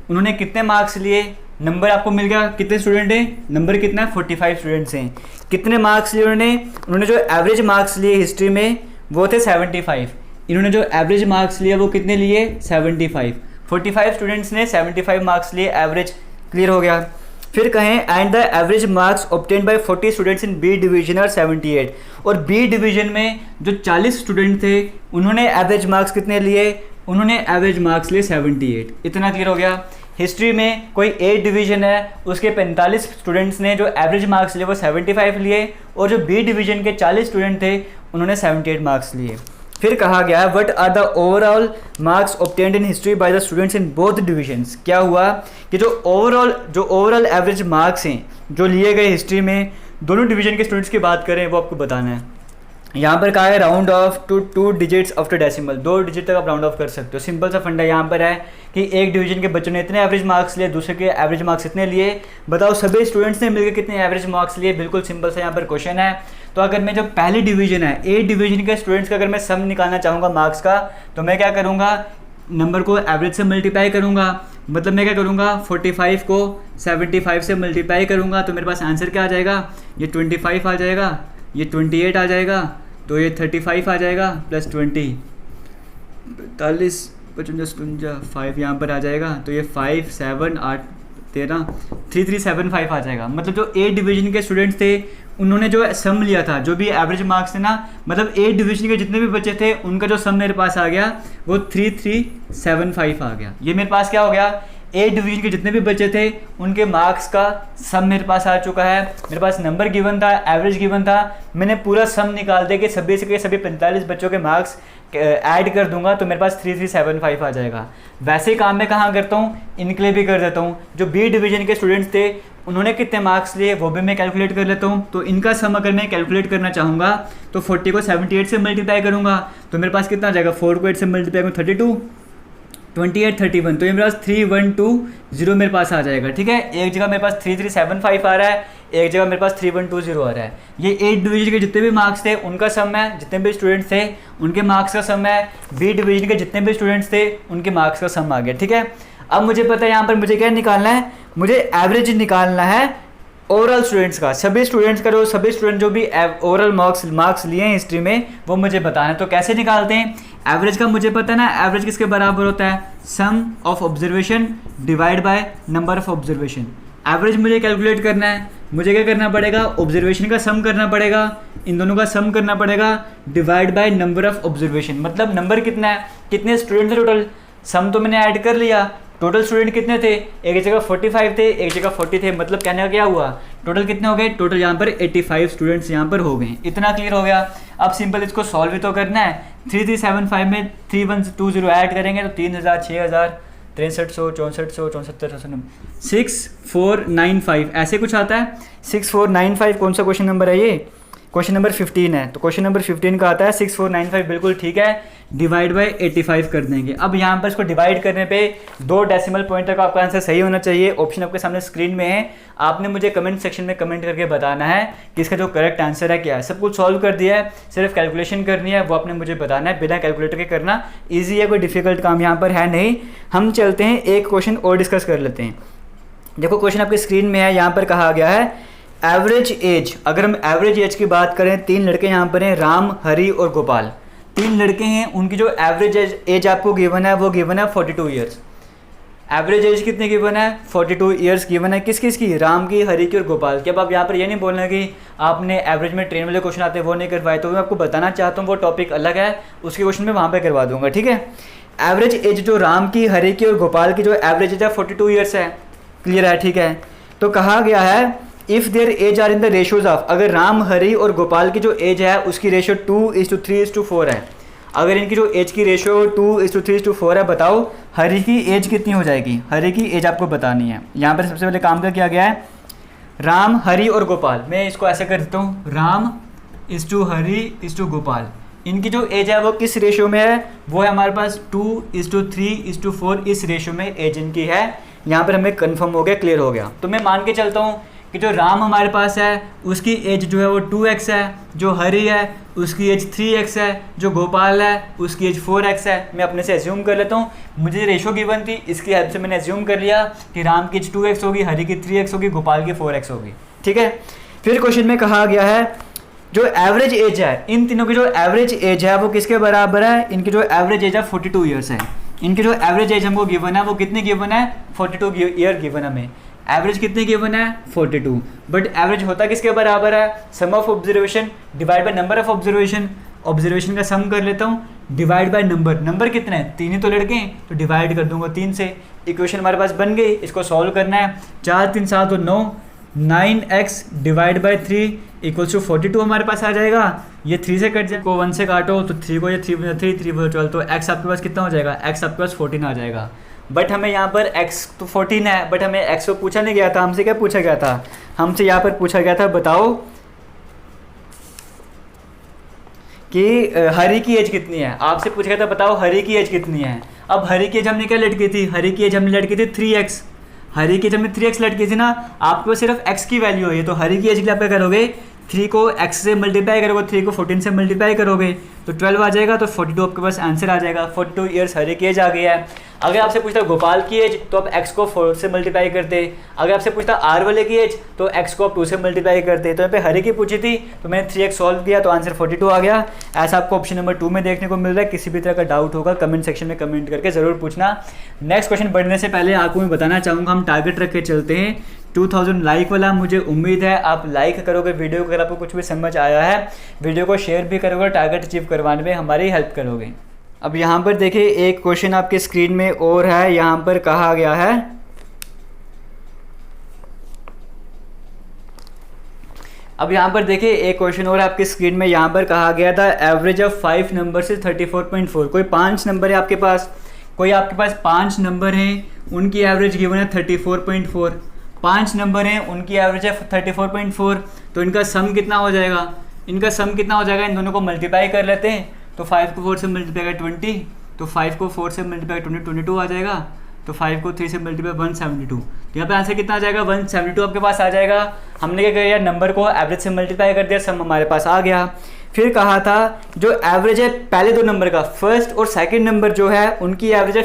उन्होंने कितने मार्क्स लिए, नंबर आपको मिल गया, कितने स्टूडेंट हैं, नंबर कितना है, 45 स्टूडेंट्स हैं। कितने मार्क्स लिए उन्होंने जो एवरेज मार्क्स लिए हिस्ट्री में वो थे 75। इन्होंने जो एवरेज मार्क्स लिए वो कितने लिए, 75। 45 स्टूडेंट्स ने 75 मार्क्स लिए, एवरेज क्लियर हो गया। फिर कहें and the average marks obtained by 40 students in B division और 78। और बी डिवीजन में जो 40 स्टूडेंट थे उन्होंने एवरेज मार्क्स कितने लिए, उन्होंने एवरेज मार्क्स लिए 78। इतना क्लियर हो गया। हिस्ट्री में कोई 8 डिवीजन है, उसके 45 स्टूडेंट्स ने जो एवरेज मार्क्स लिए वो 75 लिए, और जो बी डिवीजन के 40 स्टूडेंट थे उन्होंने 78 मार्क्स लिए। फिर कहा गया what are the overall marks obtained in history by the students in both divisions. क्या हुआ कि जो ओवरऑल एवरेज मार्क्स हैं जो लिए गए हिस्ट्री में दोनों डिवीजन के स्टूडेंट्स की बात करें वो आपको बताना है। यहाँ पर कहा है round off to 2 digits after decimal, 2 digit तक आप राउंड ऑफ कर सकते हो। सिंपल सा फंडा यहाँ पर है कि एक डिवीजन के बच्चों ने इतने एवरेज मार्क्स लिए, दूसरे के एवरेज मार्क्स इतने लिए, बताओ सभी स्टूडेंट्स ने मिलकर कितने एवरेज मार्क्स लिए। बिल्कुल सिंपल सा यहाँ पर क्वेश्चन है। तो अगर मैं जो पहली डिवीजन है, ए डिवीजन के स्टूडेंट्स का अगर मैं सम निकालना चाहूँगा मार्क्स का, तो मैं क्या करूँगा, नंबर को एवरेज से मल्टीप्लाई करूँगा। मतलब मैं क्या करूँगा, 45 को 75 से मल्टीप्लाई करूँगा, तो मेरे पास आंसर क्या आ जाएगा, ये 25 आ जाएगा, ये 28 आ जाएगा, तो ये 35 आ जाएगा, प्लस 20 45 55 57 5 यहाँ पर आ जाएगा, तो ये 5 7 8 13 3375 आ जाएगा। मतलब जो ए डिवीजन के स्टूडेंट्स थे उन्होंने जो सम लिया था, जो भी एवरेज मार्क्स थे ना, मतलब ए डिवीजन के जितने भी बच्चे थे उनका जो सम मेरे पास आ गया वो 3375 आ गया। ये मेरे पास क्या हो गया, ए डिवीजन के जितने भी बच्चे थे उनके मार्क्स का सम मेरे पास आ चुका है। मेरे पास नंबर गिवन था, एवरेज गिवन था, मैंने पूरा सम निकाल दे के सभी से सभी 45 बच्चों के मार्क्स ऐड कर दूंगा तो मेरे पास 3375 आ जाएगा। वैसे काम मैं कहाँ करता हूँ, इनके लिए भी कर देता हूँ। जो बी डिवीजन के स्टूडेंट्स थे उन्होंने कितने मार्क्स लिए वो भी मैं कैलकुलेट कर लेता हूँ। तो इनका सम अगर मैं कैलकुलेट करना चाहूँगा तो 40 को 78 से मल्टीप्लाई करूँगा तो मेरे पास कितना आ जाएगा, 4 को 8 से मल्टीप्लाई करूँ 32 28 31, तो ये मेरे पास 3120 मेरे पास आ जाएगा। ठीक है, एक जगह मेरे पास 3375 आ रहा है, एक जगह मेरे पास 3120 आ रहा है। ये ए डिवीजन के जितने भी मार्क्स थे उनका सम है, जितने भी स्टूडेंट्स थे उनके मार्क्स का सम है। बी डिवीजन के जितने भी स्टूडेंट्स थे उनके मार्क्स का सम आ गया। ठीक है, अब मुझे पता है यहाँ पर मुझे क्या निकालना है, मुझे एवरेज निकालना है ओवरऑल स्टूडेंट्स का। सभी स्टूडेंट्स का सभी स्टूडेंट जो भी ओवरऑल मार्क्स लिए हैं हिस्ट्री में वो मुझे बताना है। तो कैसे निकालते हैं, एवरेज का मुझे पता है ना, एवरेज किसके बराबर होता है, sum of observation divide by number of observation. Average मुझे कैलकुलेट करना है, मुझे क्या करना पड़ेगा, ऑब्जर्वेशन का सम करना पड़ेगा, इन दोनों का सम करना पड़ेगा, divide by number of observation. मतलब नंबर कितना है, कितने स्टूडेंट थे टोटल, सम तो मैंने ऐड कर लिया, टोटल स्टूडेंट कितने थे, एक जगह 45 थे, एक जगह 40 थे। मतलब कहने का क्या हुआ, टोटल कितने हो गए, टोटल यहाँ पर 85 स्टूडेंट्स यहाँ पर हो गए। इतना क्लियर हो गया। अब सिंपल इसको सॉल्व भी तो करना है। 3375 में 3120 ऐड करेंगे तो 3000 6000 6300 6400 64 6495 ऐसे कुछ आता है। 6495 कौन सा क्वेश्चन नंबर है, ये क्वेश्चन नंबर 15 है। तो क्वेश्चन नंबर 15 का आता है 6495, बिल्कुल ठीक है। डिवाइड बाय 85 कर देंगे। अब यहाँ पर इसको डिवाइड करने पे 2 डेसिमल पॉइंट तक आपका आंसर सही होना चाहिए। ऑप्शन आपके सामने स्क्रीन में है, आपने मुझे कमेंट सेक्शन में कमेंट करके बताना है कि इसका जो करेक्ट आंसर है क्या है। सब कुछ सॉल्व कर दिया है, सिर्फ कैलकुलेशन करनी है, वो आपने मुझे बताना है। बिना कैलकुलेटर के करना ईजी है, कोई डिफिकल्ट काम यहाँ पर है नहीं। हम चलते हैं एक क्वेश्चन और डिस्कस कर लेते हैं। देखो क्वेश्चन आपके स्क्रीन में है, यहाँ पर कहा गया है एवरेज एज। अगर हम एवरेज एज की बात करें, 3 लड़के यहाँ पर हैं, राम, हरि और गोपाल। 3 लड़के हैं, उनकी जो एवरेज एज आपको गिवन है वो गिवन है 42 ईयर्स। एवरेज एज कितने गिवन है, 42 ईयर्स गिवन है। किस किस की, राम की, हरि की और गोपाल की। अब आप यहाँ पर ये नहीं बोलना कि आपने एवरेज में ट्रेन वाले क्वेश्चन आते हैं वो नहीं करवाए, तो मैं आपको बताना चाहता हूँ वो टॉपिक अलग है, उसके क्वेश्चन मैं वहाँ पर करवा दूंगा। ठीक है, एवरेज एज जो राम की, हरि की और गोपाल की जो एवरेज एज है 42 ईयर्स है। क्लियर है, ठीक है। तो कहा गया है if their age are in the ratios of, अगर राम, हरि और गोपाल की जो एज है उसकी रेशो 2:3:4 है। अगर इनकी जो एज की रेशो 2:3:4 है, बताओ हरि की एज कितनी हो जाएगी। हरि की एज आपको बतानी है। यहाँ पर सबसे पहले काम क्या किया गया है, राम, हरि और गोपाल। मैं इसको ऐसे कर देता हूँ, Ram is to Hari is to Gopal. इनकी जो एज है वो किस रेशियो में है, वो है हमारे पास 2:3:4 इस रेशियो में एज इनकी है। यहाँ पर हमें कंफर्म हो गया, क्लियर हो गया। तो मैं मान के चलता हूँ कि जो राम हमारे पास है उसकी एज जो है वो 2x है, जो हरि है उसकी एज 3x है, जो गोपाल है उसकी एज 4x है। मैं अपने से एज्यूम कर लेता हूँ, मुझे रेशो गिवन थी, इसकी हेल्प से मैंने एज्यूम कर लिया कि राम की एज 2x होगी, हरि की 3x होगी, गोपाल की 4x होगी। ठीक है। फिर क्वेश्चन में कहा गया है जो एवरेज एज है, इन तीनों की जो एवरेज एज है वो किसके बराबर है, इनकी जो एवरेज एज है 42 ईयर्स है। इनकी जो एवरेज एज हमको गिवन है वो कितनी गिवन है, 42 ईयर गिवन हमें। एवरेज कितनी गिवन है, 42। बट एवरेज होता किसके बराबर है, sum of observation divide by number of observation. Observation का सम कर लेता हूँ डिवाइड बाय नंबर। नंबर कितने हैं, 3 ही तो लड़के हैं, तो डिवाइड कर दूंगा 3 से। इक्वेशन हमारे पास बन गई, इसको सॉल्व करना है। 4 3 7 और 9, 9x divide by 3 equals to 42 हमारे पास आ जाएगा। ये 3 से कट जाए, को 1 से काटो तो 3 को, ये 3 3 12, तो x आपके पास कितना हो जाएगा, x आपके पास 14 आ जाएगा। बट हमें यहाँ पर x तो 14 है, बट हमें x को पूछा नहीं गया था। हमसे क्या पूछा गया था, हमसे यहाँ पर पूछा गया था बताओ कि हरि की एज कितनी है। आपसे पूछा गया था बताओ हरि की एज कितनी है। अब हरि की एज हमने क्या लड़की थी, हरि की एज हमने लड़की थी 3x। हरि की एज हमने 3x लड़की थी ना, आपको सिर्फ x की वैल्यू है। तो हरि की एज के लिए आप क्या करोगे, 3 को x से मल्टीप्लाई करोगे, 3 को 14 से मल्टीप्लाई करोगे तो 12 आ जाएगा। तो 42 आपके पास आंसर आ जाएगा। 42 ईयर्स हरि की एज आ गया है। अगर आपसे पूछता गोपाल की एज तो आप x को 4 से मल्टीप्लाई करते। अगर आपसे पूछता आर वाले की एज तो x को आप 2 से मल्टीप्लाई करते। तो यहाँ पे हरि की पूछी थी तो मैंने 3x सॉल्व किया तो आंसर 42 आ गया। ऐसा आपको ऑप्शन नंबर 2 में देखने को मिल रहा है। किसी भी तरह का डाउट होगा कमेंट सेक्शन में कमेंट करके ज़रूर पूछना। नेक्स्ट क्वेश्चन बढ़ने से पहले आपको मैं बताना चाहूँगा, हम टारगेट रख के चलते हैं 2000 लाइक वाला। मुझे उम्मीद है आप लाइक करोगे वीडियो को, अगर आपको कुछ भी समझ आया है वीडियो को शेयर भी करोगे, टारगेट अचीव करवाने में हमारी हेल्प करोगे। अब यहाँ पर देखिए एक क्वेश्चन आपके स्क्रीन में और है, यहाँ पर कहा गया है अब यहाँ पर देखिए एक क्वेश्चन और आपके स्क्रीन में, यहाँ पर कहा गया था एवरेज ऑफ 5 नंबर से 34.4। कोई 5 नंबर है आपके पास, कोई आपके पास 5 नंबर हैं, उनकी एवरेज गिवन है 34.4। 5 नंबर हैं, उनकी एवरेज है 34.4। तो इनका सम कितना हो जाएगा, इनका सम कितना हो जाएगा, इन दोनों को मल्टीप्लाई कर लेते हैं। तो 5 को 4 से मल्टीप्लाई कर 20, तो 5 को 4 से मल्टीप्लाई 22 आ जाएगा। तो 5 को 3 से मल्टीप्लाई 172। तो यहाँ पे आंसर कितना आ जाएगा, 172 आपके पास आ जाएगा। हमने क्या किया, नंबर को एवरेज से मल्टीप्लाई कर दिया, सम हमारे पास आ गया। फिर कहा था जो एवरेज है पहले 2 नंबर का, फर्स्ट और सेकंड नंबर जो है उनकी एवरेज है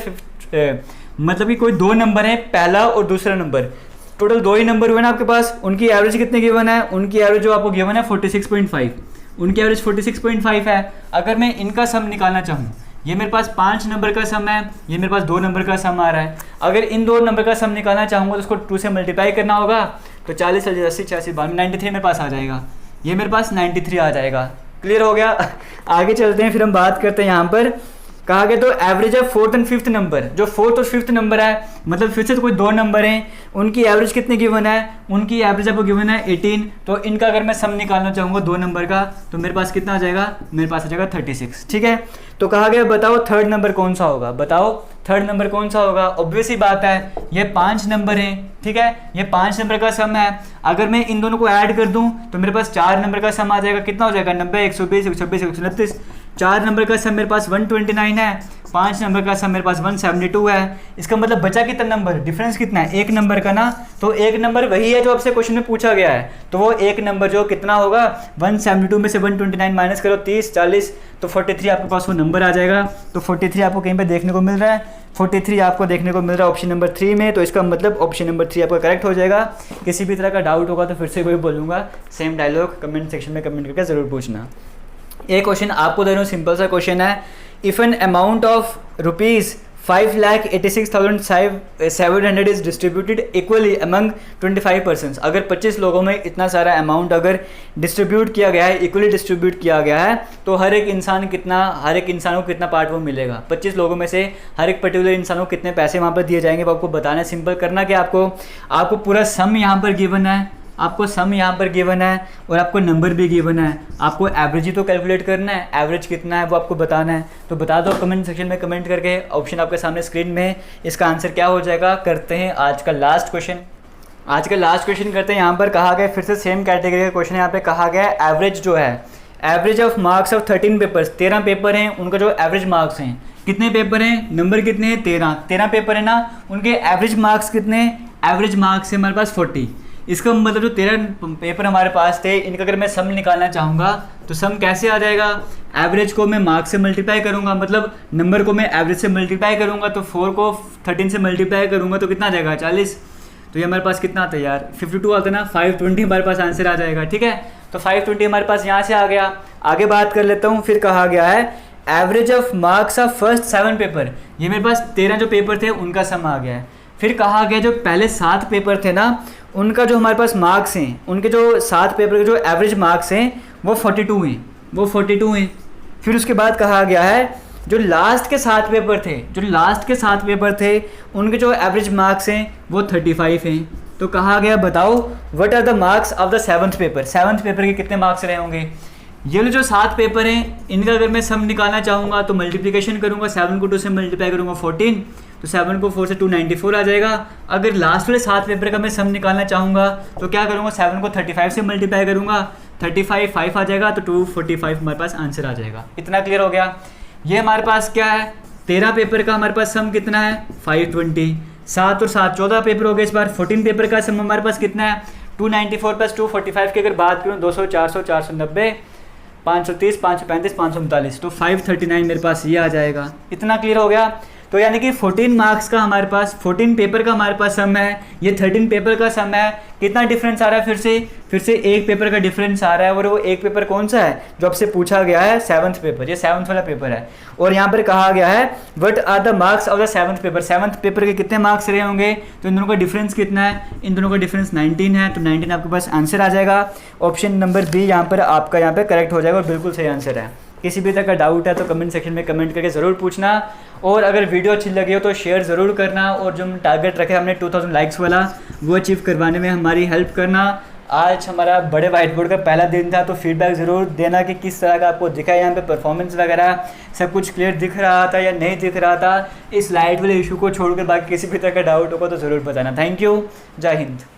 मतलब कि कोई 2 नंबर है, पहला और दूसरा नंबर, टोटल 2 ही नंबर हुए ना आपके पास। उनकी एवरेज कितने गिवन है, उनकी एवरेज जो आपको गिवन है 46.5। उनकी एवरेज 46.5 है। अगर मैं इनका सम निकालना चाहूँ, ये मेरे पास 5 नंबर का सम है, ये मेरे पास 2 नंबर का सम आ रहा है। अगर इन 2 नंबर का सम निकालना चाहूँगा तो उसको 2 से मल्टीप्लाई करना होगा। तो 40 80 86 92 93 मेरे पास आ जाएगा। ये मेरे पास 93 आ जाएगा। क्लियर हो गया। आगे चलते हैं, फिर हम बात करते हैं। यहाँ पर कहा गया तो एवरेज है 4th एंड 5th नंबर, जो 4th और 5th नंबर है, मतलब फिर से तो कोई 2 नंबर हैं, उनकी एवरेज कितनी गिवन है, उनकी एवरेज आपको गिवन है 18। तो इनका अगर मैं सम निकालना चाहूँगा 2 नंबर का, तो मेरे पास कितना आ जाएगा, मेरे पास आ जाएगा 36। ठीक है। तो कहा गया बताओ 3rd नंबर कौन सा होगा, बताओ 3rd नंबर कौन सा होगा। ऑब्वियस ही बात है, ये 5 नंबर हैं, ठीक है, ये 5 नंबर का सम है। अगर मैं इन दोनों को ऐड कर दूं तो मेरे पास 4 नंबर का सम आ जाएगा। कितना हो जाएगा, 90 120 126 129। 4 नंबर का सम मेरे पास 129 है, 5 नंबर का सम मेरे पास 172 है। इसका मतलब बचा कितना नंबर, डिफरेंस कितना है, 1 नंबर का ना। तो 1 नंबर वही है जो आपसे क्वेश्चन में पूछा गया है। तो वो 1 नंबर जो कितना होगा, 172 में से 129 माइनस करो, 30 40, तो 43 आपके पास वो नंबर आ जाएगा। तो 43 आपको कहीं पे देखने को मिल रहा है, 43 आपको देखने को मिल रहा है ऑप्शन नंबर 3 में। तो इसका मतलब ऑप्शन नंबर 3 आपका करेक्ट हो जाएगा। किसी भी तरह का डाउट होगा तो फिर से वही बोलूँगा, सेम डायलॉग कमेंट सेक्शन में कमेंट करके ज़रूर पूछना। एक क्वेश्चन आपको दे रहा हूँ, सिंपल सा क्वेश्चन है। If an amount of ₹5,86,700 is distributed equally among 25 persons. अगर 25 लोगों में इतना सारा अमाउंट अगर डिस्ट्रीब्यूट किया गया है, इक्वली डिस्ट्रीब्यूट किया गया है, तो हर एक इंसान को कितना पार्ट वो मिलेगा। 25 लोगों में से हर एक पर्टिकुलर इंसान को कितने पैसे वहाँ पर दिए जाएंगे वो आपको बताना है। सिंपल करना कि आपको पूरा सम यहाँ पर गिवन है, आपको सम यहाँ पर गिवन है और आपको नंबर भी गिवन है। आपको एवरेज ही तो कैलकुलेट करना है, एवरेज कितना है वो आपको बताना है। तो बता दो कमेंट सेक्शन में कमेंट करके। ऑप्शन आपके सामने स्क्रीन में है, इसका आंसर क्या हो जाएगा। करते हैं आज का लास्ट क्वेश्चन। आज का लास्ट क्वेश्चन करते हैं। यहाँ पर कहा गया, फिर से सेम कैटेगरी का क्वेश्चन है। यहाँ पे कहा गया एवरेज जो है, average of marks of 13 papers, 13 paper हैं, उनका जो एवरेज मार्क्स हैं, कितने पेपर हैं, नंबर कितने हैं, 13 पेपर है ना, उनके एवरेज मार्क्स कितने, एवरेज मार्क्स है हमारे पास 40। इसका मतलब जो 13 पेपर हमारे पास थे, इनका अगर मैं सम निकालना चाहूँगा तो सम कैसे आ जाएगा, एवरेज को मैं मार्क्स से मल्टीप्लाई करूँगा, मतलब नंबर को मैं एवरेज से मल्टीप्लाई करूँगा, तो 4 को 13 से मल्टीप्लाई करूँगा तो कितना आ जाएगा, 40। तो ये हमारे पास कितना आता है यार, 52 आता है ना, 520 हमारे पास आंसर आ जाएगा। ठीक है, तो 520 हमारे पास यहाँ से आ गया। आगे बात कर लेता हूँ, फिर कहा गया है average of marks of first 7 paper, ये मेरे पास 13 जो पेपर थे उनका सम आ गया है। फिर कहा गया जो पहले 7 पेपर थे ना, उनका जो हमारे पास मार्क्स हैं, उनके जो 7 पेपर के जो एवरेज मार्क्स हैं वो 42 हैं, वो 42 हैं। फिर उसके बाद कहा गया है जो लास्ट के 7 पेपर थे, जो लास्ट के 7 पेपर थे, उनके जो एवरेज मार्क्स हैं वो 35 हैं। तो कहा गया बताओ what are the marks of the 7th paper, 7th paper के कितने मार्क्स रहे होंगे। ये जो 7 पेपर हैं, इनका अगर मैं सम निकालना चाहूँगा तो मल्टीप्लिकेशन करूँगा, 7 को 2 से मल्टीप्लाई करूँगा 14, तो 7 को 4 से 294 आ जाएगा। अगर लास्ट वाले 7 पेपर का मैं सम निकालना चाहूँगा तो क्या करूँगा, 7 को 35 से मल्टीप्लाई करूँगा, 35 5 आ जाएगा, तो 245 हमारे पास आंसर आ जाएगा। इतना क्लियर हो गया। ये हमारे पास क्या है, 13 पेपर का हमारे पास सम कितना है, 520, 7 और 7 14 पेपर हो गए। इस बार 14 पेपर का सम हमारे पास कितना है, 294 प्लस 245 की अगर बात करूँ 200 400 490 530 535 539, तो 539 मेरे पास ये आ जाएगा। इतना क्लियर हो गया। तो यानी कि 14 मार्क्स का हमारे पास, 14 पेपर का हमारे पास सम है, ये 13 पेपर का सम है। कितना डिफरेंस आ रहा है, फिर से एक पेपर का डिफरेंस आ रहा है, और वो एक पेपर कौन सा है जो आपसे पूछा गया है, 7th पेपर, ये 7th वाला पेपर है। और यहाँ पर कहा गया है what are the marks of the 7th paper, 7th paper के कितने मार्क्स रहे होंगे, तो इन दोनों का डिफरेंस कितना है, इन दोनों का डिफरेंस 19 है, तो 19 आपके पास आंसर आ जाएगा। ऑप्शन नंबर बी यहाँ पर आपका यहाँ पर करेक्ट हो जाएगा और बिल्कुल सही आंसर है। किसी भी तरह का डाउट है तो कमेंट सेक्शन में कमेंट करके ज़रूर पूछना, और अगर वीडियो अच्छी लगी हो तो शेयर ज़रूर करना, और जो हम टारगेट रखे हमने 2000 लाइक्स वाला, वो अचीव करवाने में हमारी हेल्प करना। आज हमारा बड़े वाइट बोर्ड का पहला दिन था, तो फीडबैक ज़रूर देना कि किस तरह का आपको दिखा है, यहाँ पे परफॉर्मेंस वगैरह सब कुछ क्लियर दिख रहा था या नहीं दिख रहा था। इस लाइट वाले इशू को छोड़कर बाकी किसी भी तरह का डाउट होगा तो ज़रूर बताना। थैंक यू, जय हिंद।